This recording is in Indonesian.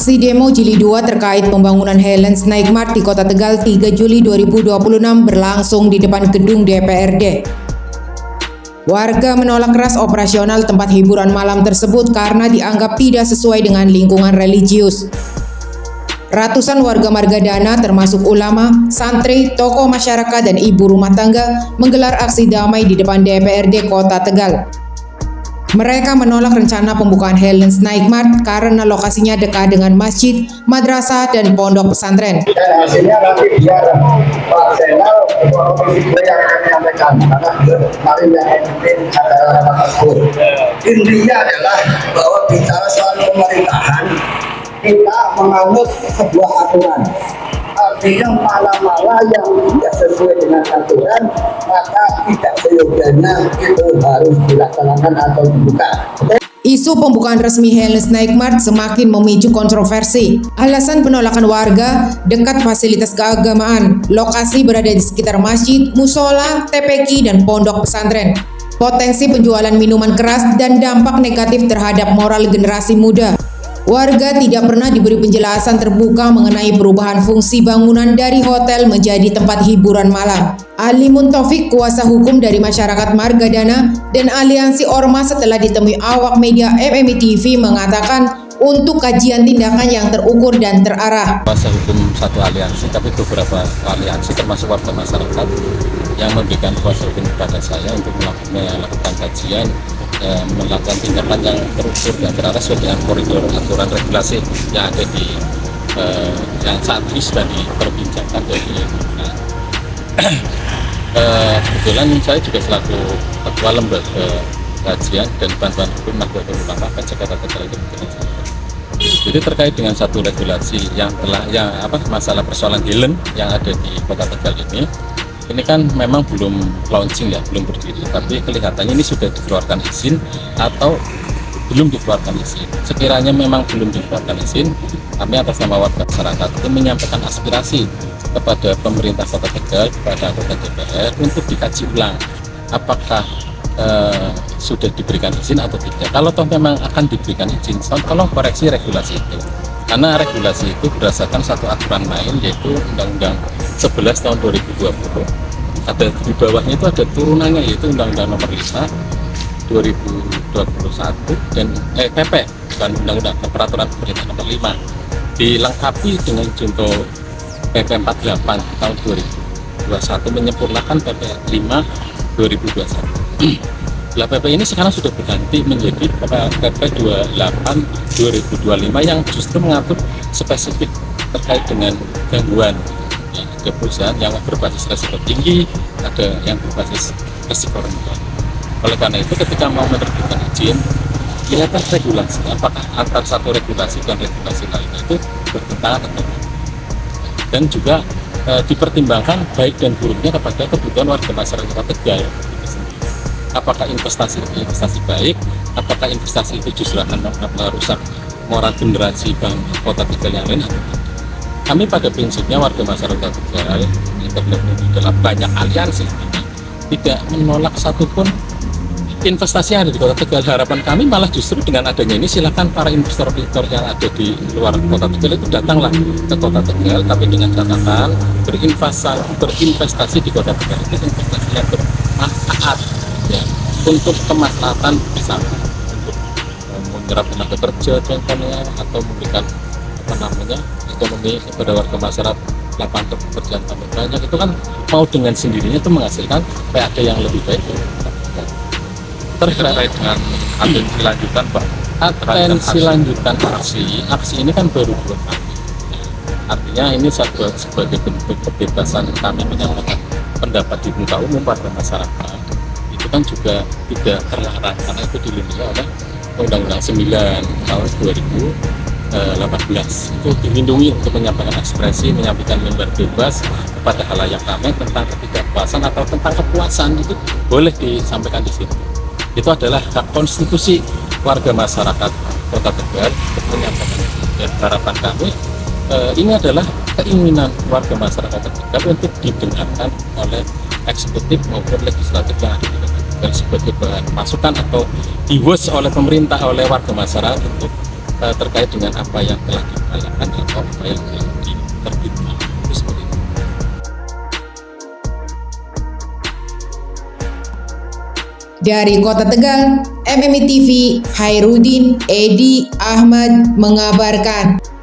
Aksi demo Jili 2 terkait pembangunan Helens Night Mart di Kota Tegal 3 Juli 2026 berlangsung di depan gedung DPRD. Warga menolak keras operasional tempat hiburan malam tersebut karena dianggap tidak sesuai dengan lingkungan religius. Ratusan warga Margadana termasuk ulama, santri, tokoh masyarakat, dan ibu rumah tangga menggelar aksi damai di depan DPRD Kota Tegal. Mereka menolak rencana pembukaan Helens Night Mart karena lokasinya dekat dengan masjid, madrasah, dan pondok pesantren. Dan hasilnya nanti biar Pak Senal, Ketua Komisi yang akan menyampaikan, karena kemarin yang memimpin acara rapat tersebut. Intinya adalah bahwa bicara soal pemerintahan, kita menganut sebuah aturan. Artinya mana-mana yang tidak sesuai dengan aturan, maka tidak seyogianya itu harus dilaksanakan atau dibuka. Isu pembukaan resmi Helens Night Mart semakin memicu kontroversi. Alasan penolakan warga, dekat fasilitas keagamaan, lokasi berada di sekitar masjid, musola, TPQ, dan pondok pesantren. Potensi penjualan minuman keras dan dampak negatif terhadap moral generasi muda. Warga tidak pernah diberi penjelasan terbuka mengenai perubahan fungsi bangunan dari hotel menjadi tempat hiburan malam. Ali Muntaufik, kuasa hukum dari masyarakat Margadana dan Aliansi Ormas setelah ditemui awak media MMI TV mengatakan untuk kajian tindakan yang terukur dan terarah. Kuasa hukum satu aliansi, tapi beberapa aliansi termasuk warga masyarakat yang memberikan kuasa hukum kepada saya untuk melakukan kajian, melakukan tindakan yang terukur dan terarah sesuai dengan koridor aturan regulasi yang ada di yang saat ini sudah diperbincangkan dari kebetulan saya juga selaku ketua lembaga kajian dan bantuan hukum Nahdlatul Ulama Jakarta Tegal itu. Jadi terkait dengan satu regulasi yang masalah persoalan Helen yang ada di Kota Tegal ini kan memang belum launching ya, belum berdiri, tapi kelihatannya ini sudah dikeluarkan izin atau belum dikeluarkan izin. Sekiranya memang belum dikeluarkan izin, kami atas nama warga masyarakat itu menyampaikan aspirasi kepada pemerintah Kota Tegal, kepada anggota DPR untuk dikaji ulang apakah sudah diberikan izin atau tidak. Kalau toh memang akan diberikan izin, tolong koreksi regulasi itu. Karena regulasi itu berdasarkan satu aturan main, yaitu Undang-Undang 11 tahun 2020. Ada di bawahnya itu ada turunannya, yaitu Undang-Undang Nomor 5 2021 dan PP, bukan Undang-Undang, Peraturan Pemerintah Nomor 5, dilengkapi dengan contoh PP 48 tahun 2021 menyempurnakan PP 5 2021. Lah PP ini sekarang sudah berganti menjadi PP 28 2025 yang justru mengatur spesifik terkait dengan gangguan. Ada perusahaan yang berbasis risiko tinggi, ada yang berbasis risiko rendah. Oleh karena itu ketika mau menerbitkan izin, lihatlah regulasi, apakah antar satu regulasi dan regulasi lain itu bertentangan atau tidak. Dan juga dipertimbangkan baik dan buruknya kepada kebutuhan warga masyarakat Tegal. Apakah investasi itu investasi baik, apakah investasi itu justru akan merusak moral generasi Kota Tegal yang lain. Kami pada prinsipnya warga masyarakat Tegal di dalam banyak aliansi tidak menolak satupun investasi yang ada di Kota Tegal. Harapan kami malah justru dengan adanya ini, silakan para investor-investor yang ada di luar Kota Tegal itu datanglah ke Kota Tegal, tapi dengan catatan berinvestasi di Kota Tegal itu investasi yang bermanfaat ya, untuk kemaslahatan bersama, untuk menyerap tenaga kerja contohnya, atau memberikan ekonomi kepada warga masyarakat, lapangan pekerjaan tambah banyak. Itu kan mau dengan sendirinya itu menghasilkan PAD yang lebih baik. Terkait dengan atensi lanjutan Pak, atensi lanjutan aksi ini kan baru 2 kali. Artinya ini sebagai bentuk kebebasan kami menyampaikan pendapat di muka umum pada masyarakat. Itu kan juga tidak terlarang karena itu dilindungi oleh Undang-Undang 9 tahun 2018. Itu dilindungi untuk menyampaikan ekspresi, menyampaikan lembar bebas kepada halayak ramai tentang ketidakpuasan atau tentang kepuasan, itu boleh disampaikan di sini. Itu adalah hak konstitusi warga masyarakat Kota Tegal untuk menyampaikan. Dan harapan kami ini adalah keinginan warga masyarakat Tegal untuk didengarkan oleh eksekutif maupun legislatif yang ada di Kota Tegal sebagai bahan masukan atau diwas oleh pemerintah, oleh warga masyarakat untuk terkait dengan apa yang telah dilakukan atau apa yang telah diterbitkan. Seperti itu. Dari Kota Tegal, MMI TV, Hairudin Edi Ahmad mengabarkan.